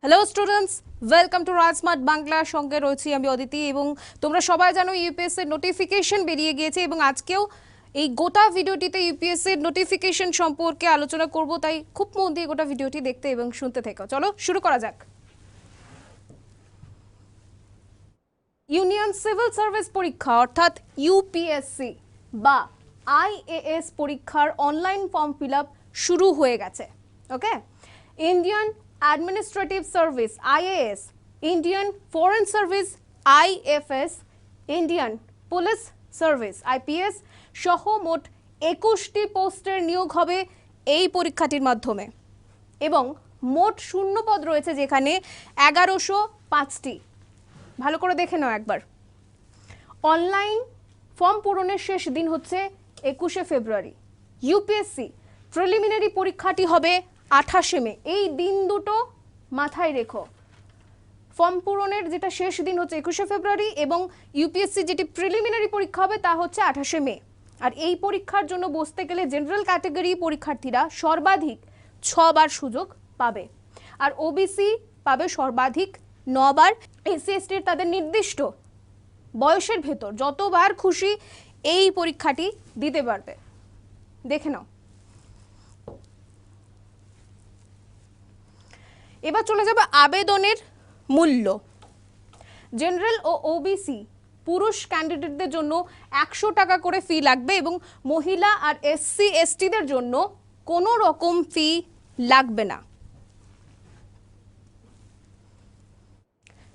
Hello students, welcome to রাজমাট বাংলা। সঙ্গে রয়েছি আমি অদিতি এবং তোমরা সবাই জানো ইউপিএসসি এর নোটিফিকেশন বেরিয়ে গিয়েছে এবং আজকেও এই গোটা ভিডিওটিতে ইউপিএসসি এর নোটিফিকেশন সম্পর্কে আলোচনা করব, তাই খুব মন দিয়ে গোটা ভিডিওটি দেখতে এবং শুনতে থেকো। চলো শুরু করা যাক। ইউনিয়ন সিভিল সার্ভিস পরীক্ষা অর্থাৎ ইউপিএসসি বা আইএএস পরীক্ষার অনলাইন ফর্ম ফিল আপ শুরু হয়ে গেছে। Okay, Indian administrative service IAS, Indian foreign service IFS, Indian police service IPS সহ মোট 21টি পোস্টের নিয়োগ হবে এই পরীক্ষাটির মাধ্যমে এবং মোট শূন্যপদ রয়েছে যেখানে 1105টি। ভালো করে দেখে নাও একবার। অনলাইন ফর্ম পূরণের শেষ দিন হচ্ছে 21শে ফেব্রুয়ারি। ইউপিএসসি প্রিলিমিনারি পরীক্ষাটি হবে 28শে মে। এই দিন দুটো মাথায় রেখো। ফর্ম পূরণের যেটা শেষ দিন হচ্ছে 21শে ফেব্রুয়ারি এবং ইউপিএসসি যেটি প্রিলিমিনারি পরীক্ষা হবে তা হচ্ছে 28শে মে। আর এই পরীক্ষার জন্য বসতে গেলে জেনারেল ক্যাটাগরি পরীক্ষার্থীরা সর্বাধিক 6 বার সুযোগ পাবে আর ওবিসি পাবে সর্বাধিক 9 বার। এসসি এসটির তাদের নির্দিষ্ট বয়সের ভেতর যতবার খুশি এই পরীক্ষাটি দিতে পারবে। দেখে নাও। এবার চলে যাবে আবেদনের মূল্য। জেনারেল ও ওবিসি পুরুষ ক্যান্ডিডেটদের জন্য 100 টাকা করে ফি লাগবে এবং মহিলা আর এসসি এসটিদের জন্য কোনো রকম ফি লাগবে না।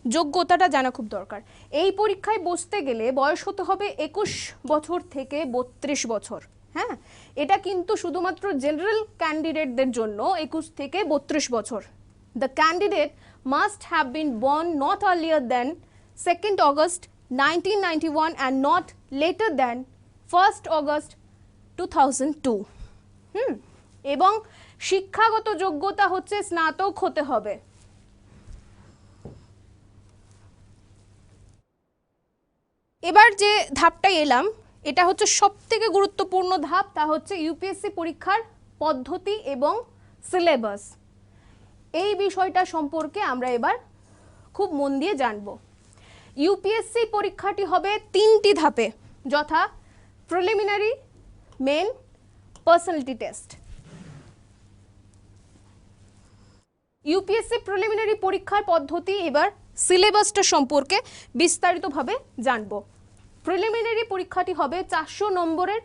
যোগ্যতাটা জানা খুব দরকার। এই পরীক্ষায় বসতে গেলে বয়স হতে হবে 21 বছর থেকে 32 বছর। হ্যাঁ, এটা কিন্তু শুধুমাত্র জেনারেল ক্যান্ডিডেটদের জন্য 21 থেকে 32 বছর। The candidate must have been born not earlier than 2nd August 1991 and not later than 1st August 2002. এবং শিক্ষাগত যোগ্যতা হচ্ছে স্নাতক হতে হবে। এবার যে ধাপটায় এলাম এটা হচ্ছে সবথেকে গুরুত্বপূর্ণ ধাপ, তা হচ্ছে ইউপিএসসি পরীক্ষার পদ্ধতি এবং সিলেবাস। এই বিষয়টা সম্পর্কে আমরা এবার খুব মন দিয়ে জানব। ইউপিএসসি পরীক্ষাটি হবে 3টি ধাপে, যথা preliminary, main, personality test. UPSC preliminary পরীক্ষার পদ্ধতি এবার সিলেবাসটা সম্পর্কে বিস্তারিতভাবে জানব। প্রিলিমিনারি পরীক্ষাটি হবে 400 নম্বরের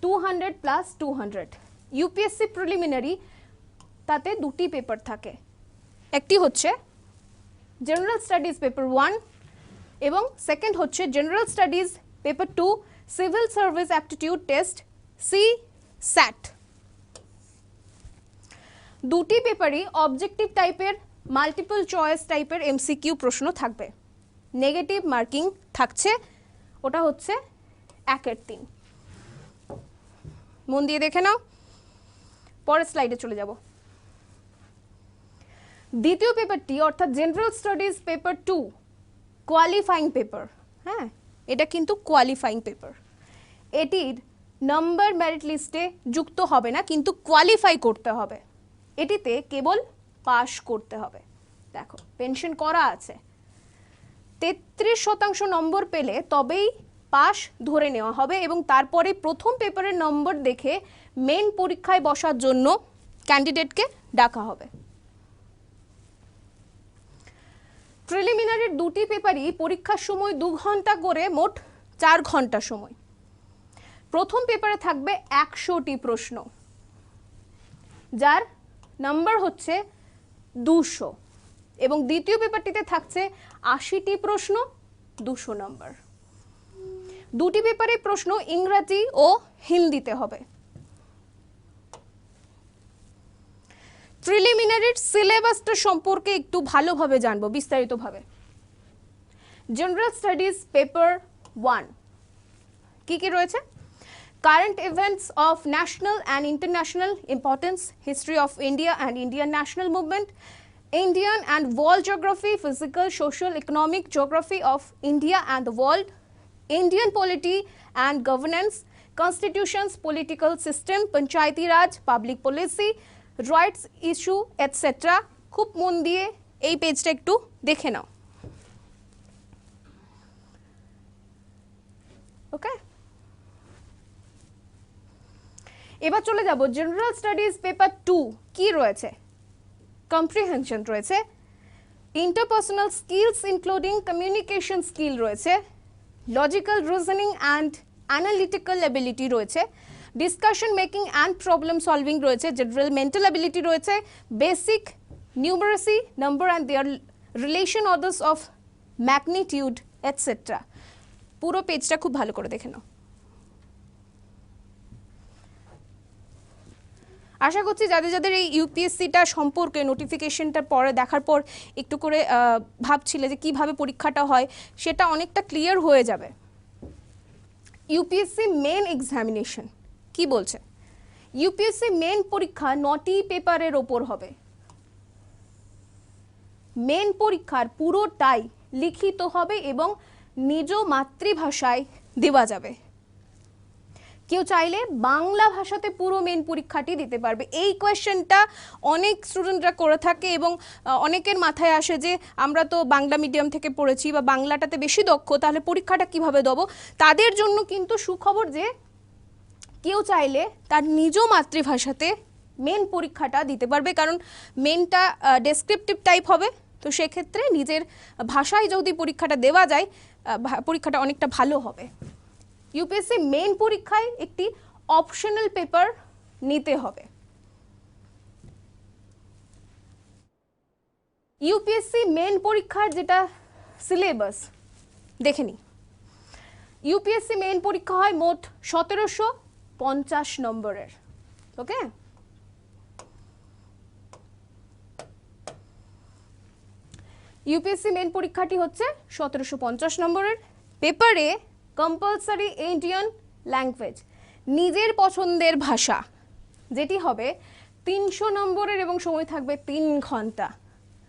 200 প্লাস 200। ইউপিএসসি প্রিলিমিনারি তাতে দুটি পেপার থাকে, একটি হচ্ছে জেনারেল স্টাডিজ পেপার 1 এবং সেকেন্ড হচ্ছে general studies paper 2 civil service aptitude test CSAT। দুটি পেপারই অবজেক্টিভ টাইপের মাল্টিপল চয়েস টাইপের এমসিকিউ প্রশ্ন থাকবে। নেগেটিভ মার্কিং থাকছে, ওটা হচ্ছে 1/3। মন দিয়ে দেখে নাও। পরের স্লাইডে চলে যাব। দ্বিতীয় পেপারটি অর্থাৎ general studies paper 2 qualifying paper. হ্যাঁ, এটা কিন্তু কোয়ালিফাইং পেপার। এটির নাম্বার মেরিট লিস্টে যুক্ত হবে না, কিন্তু কোয়ালিফাই করতে হবে। এটিতে কেবল পাস করতে হবে। দেখো, পেনশন করা আছে, 33% নম্বর পেলে তবেই পাস ধরে নেওয়া হবে এবং তারপরে প্রথম পেপারের নম্বর দেখে মেন পরীক্ষায় বসার জন্য ক্যান্ডিডেটকে ডাকা হবে। প্রিলিমিনারির দুটি পেপারই পরীক্ষার সময় 2 ঘন্টা করে মোট 4 ঘন্টা সময়। প্রথম পেপারে থাকবে 100টি প্রশ্ন, যার নাম্বার হচ্ছে 200 এবং দ্বিতীয় পেপারটিতে থাকছে 80টি প্রশ্ন, 200 নম্বর। দুটি পেপারে প্রশ্ন ইংরেজি ও হিন্দিতে হবে। প্রিলিমিনারির সিলেবাসটা সম্পর্কে একটু ভালোভাবে জানবো বিস্তারিতভাবে। জেনারেল স্টাডিজ পেপার 1 কি কি রয়েছে? Current events of national and international importance, history of India and Indian national movement, Indian and world geography, physical, social, economic geography of India and the world, Indian polity and governance, constitutions, political system, Panchayati Raj, public policy, rights issue, etc., খুব মন দিয়ে এই পেজটা একটু দেখে নাও। ওকে, এবার চলে যাব জেনারেল স্টাডিজ পেপার 2 কি রয়েছে। কম্প্রিহেনশন রয়েছে, interpersonal skills including communication skill রয়েছে, logical reasoning and analytical ability রয়েছে, decision making and problem solving রয়েছে, জেনারেল মেন্টাল এবিলিটি রয়েছে, basic numeracy, number and their relation orders of magnitude etcetera. পুরো পেজটা খুব ভালো করে দেখে নাও। আশা করছি যাদের যাদের এই ইউপিএসসিটা সম্পর্কে নোটিফিকেশনটা পরে দেখার পর একটু করে ভাবছিলে যে কিভাবে পরীক্ষাটা হয়, সেটা অনেকটা ক্লিয়ার হয়ে যাবে। ইউপিএসসি মেন এক্সামিনেশন কি বলছে? ইউপিএসসি মেন পরীক্ষা 9টি পেপারের ওপর হবে। মেন পরীক্ষার পুরোটাই লিখিত হবে এবং নিজ মাতৃভাষায় দেওয়া যাবে। কেউ চাইলে বাংলা ভাষাতে পুরো মেন পরীক্ষাটি দিতে পারবে। এই কোয়েশ্চেনটা অনেক স্টুডেন্টরা করে থাকে এবং অনেকের মাথায় আসে যে আমরা তো বাংলা মিডিয়াম থেকে পড়েছি বা বাংলাটাতে বেশি দক্ষ, তাহলে পরীক্ষাটা কিভাবে দেবো। তাদের জন্য কিন্তু সুখবর যে কেউ চাইলে তার নিজ মাতৃভাষাতে মেন পরীক্ষাটা দিতে পারবে, কারণ মেনটা ডেসক্রিপটিভ টাইপ হবে। তো সেক্ষেত্রে নিজের ভাষায় যদি পরীক্ষাটা দেওয়া যায়, পরীক্ষাটা অনেকটা ভালো হবে। ইউপিএসসি মেন পরীক্ষায় একটি অপশনাল পেপার নিতে হবে। ইউপিএসসি মেন পরীক্ষার যেটা সিলেবাস দেখে নিই। ইউপিএসসি মেন পরীক্ষা হয় মোট 1750 নম্বরের। ওকে, ইউপিএসসি মেন পরীক্ষাটি হচ্ছে 1750 নম্বরের। পেপারে কম্পালসারি ইন্ডিয়ান ল্যাঙ্গুয়েজ, নিজের পছন্দের ভাষা, যেটি হবে 300 নম্বরের এবং সময় থাকবে 3 ঘন্টা।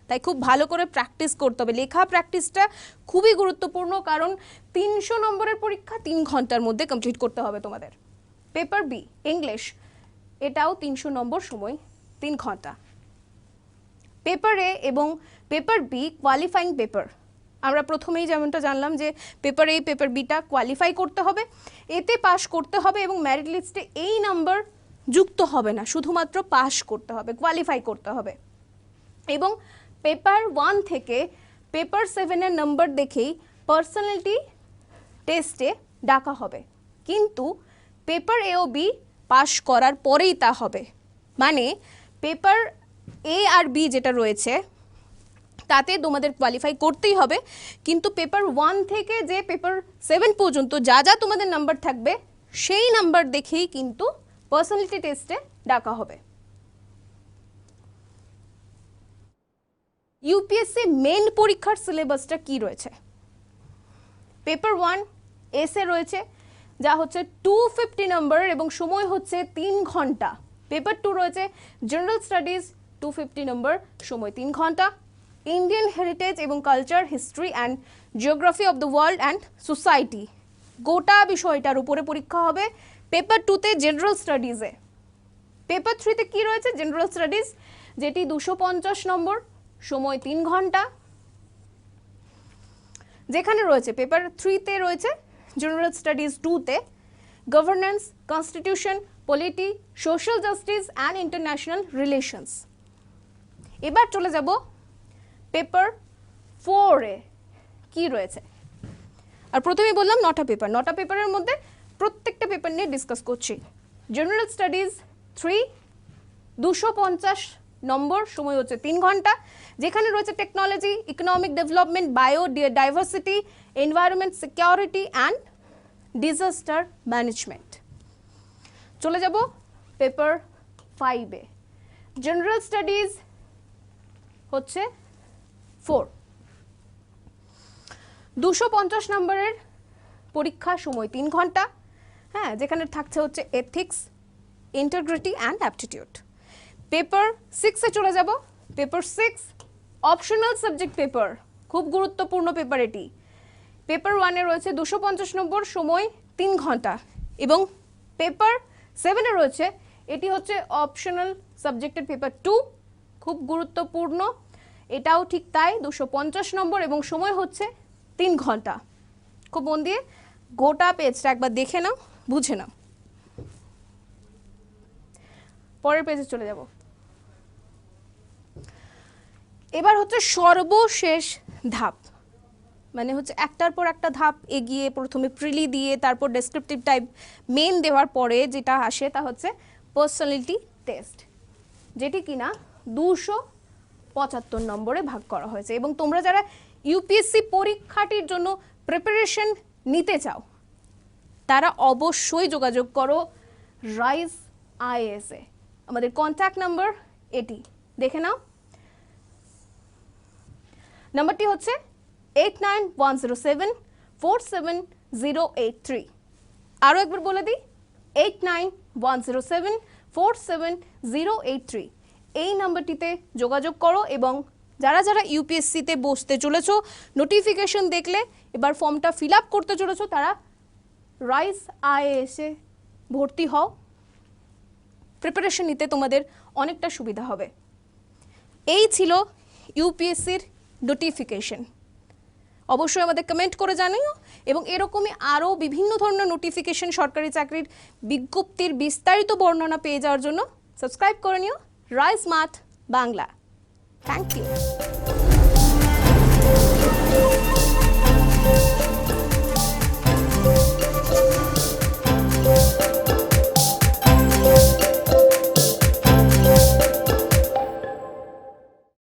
তাই খুব ভালো করে প্র্যাকটিস করতে হবে। লেখা প্র্যাকটিসটা খুবই গুরুত্বপূর্ণ, কারণ 300 নম্বরের পরীক্ষা 3 ঘন্টার মধ্যে কমপ্লিট করতে হবে তোমাদের। পেপার বি ইংলিশ, এটাও 300 নম্বর, সময় 3 ঘন্টা। পেপার এ এবং পেপার বি কোয়ালিফাইং পেপার। আমরা প্রথমেই যেমনটা জানলাম যে paper a paper beta qualify করতে হবে, এতে পাস করতে হবে এবং মেরিট লিস্টে এই নাম্বার যুক্ত হবে না, শুধুমাত্র পাস করতে হবে, কোয়ালিফাই করতে হবে। এবং পেপার 1 থেকে পেপার 7 এর নাম্বার দেখেই পার্সোনালিটি টেস্টে ডাকা হবে, কিন্তু পেপার এ ও বি পাস করার পরেই তা হবে। মানে পেপার এ আর বি যেটা রয়েছে তাতে তোমাদের কোয়ালিফাই করতেই হবে, কিন্তু পেপার 1 থেকে যে পেপার 7 পর্যন্ত যা যা তোমাদের নাম্বার থাকবে সেই নাম্বার দেখেই কিন্তু পার্সোনালিটি টেস্টে ডাকা হবে। ইউপিএসসি মেন পরীক্ষার সিলেবাসটা কি রয়েছে? পেপার 1 এসে রয়েছে, যা হচ্ছে 250 নম্বর এবং সময় হচ্ছে 3 ঘন্টা। পেপার 2 রয়েছে জেনারেল স্টাডিজ 250 নম্বর, সময় 3 ঘন্টা। ইন্ডিয়ান হেরিটেজ এবং culture, history and geography of the world and society, গোটা বিষয়টার উপরে পরীক্ষা হবে পেপার 2তে জেনারেল স্টাডিজে। পেপার 3তে কি রয়েছে? জেনারেল স্টাডিজ, যেটি 250 নম্বর, সময় 3 ঘন্টা। যেখানে রয়েছে পেপার 3তে রয়েছে জেনারেল স্টাডিজ 2তে governance, constitution, polity, social justice and international relations. এবার চলে যাব পেপার 4-এ কি রয়েছে। আর প্রথমেই বললাম 9টা পেপার, 9টা পেপারের মধ্যে প্রত্যেকটা পেপার নিয়ে ডিসকাস করছি। জেনারেল স্টাডিজ 3 250 নম্বর, সময় হচ্ছে 3 ঘন্টা। যেখানে রয়েছে technology, economic development, biodiversity, environment, security and disaster management. চলে যাব পেপার 5-এ। জেনারেল স্টাডিজ হচ্ছে 4 250 নম্বরের পরীক্ষা, সময় 3 ঘন্টা। হ্যাঁ, যেখানে থাকছে হচ্ছে ethics, integrity and aptitude. Paper 6-এ চলে যাব। পেপার 6 অপশনাল সাবজেক্ট পেপার, খুব গুরুত্বপূর্ণ পেপার এটি। পেপার 1-এ রয়েছে 250 নম্বর, সময় 3 ঘন্টা এবং পেপার 7-এ রয়েছে, এটি হচ্ছে অপশনাল সাবজেক্টের পেপার 2, খুব গুরুত্বপূর্ণ এটাও ঠিক তাই 250 নম্বর এবং সময় হচ্ছে 3 ঘন্টা। খুব মন দিয়ে গোটা পেজটা একবার দেখে নাও, বুঝে নাও। পরের পেজে চলে যাব। এবার হচ্ছে সর্বশেষ ধাপ, মানে হচ্ছে একটার পর একটা ধাপ এগিয়ে প্রথমে প্রিলি দিয়ে তারপর ডেসক্রিপটিভ টাইপ মেন দেওয়ার পরে যেটা আসে তা হচ্ছে পার্সোনালিটি টেস্ট, যেটি কিনা 275 নম্বরে ভাগ করা হয়েছে। এবং তোমরা যারা ইউপিএসসি পরীক্ষাটির জন্য প্রিপারেশন নিতে চাও তারা অবশ্যই যোগাযোগ করো রাইজ আইএএস এ। আমাদের কন্ট্যাক্ট নাম্বার এটি দেখে নাও, নাম্বারটি হচ্ছে 8910747083। আরও একবার বলে দিই 8910747083। এই নাম্বারটিতে যোগাযোগ করো এবং যারা যারা ইউপিএসসিতে বসতে চলেছো, নোটিফিকেশন দেখলে এবার ফর্মটা ফিল আপ করতে চলেছো, তারা রাইজ আইএএসে ভর্তি হও, প্রিপারেশন নিতে তোমাদের অনেকটা সুবিধা হবে। এই ছিল ইউপিএসসির নোটিফিকেশন। অবশ্যই আমাদের কমেন্ট করে জানিও এবং এরকমই আরও বিভিন্ন ধরনের নোটিফিকেশন, সরকারি চাকরির বিজ্ঞপ্তির বিস্তারিত বর্ণনা পেয়ে যাওয়ার জন্য সাবস্ক্রাইব করে নিও rise smart Bangla. Thank you.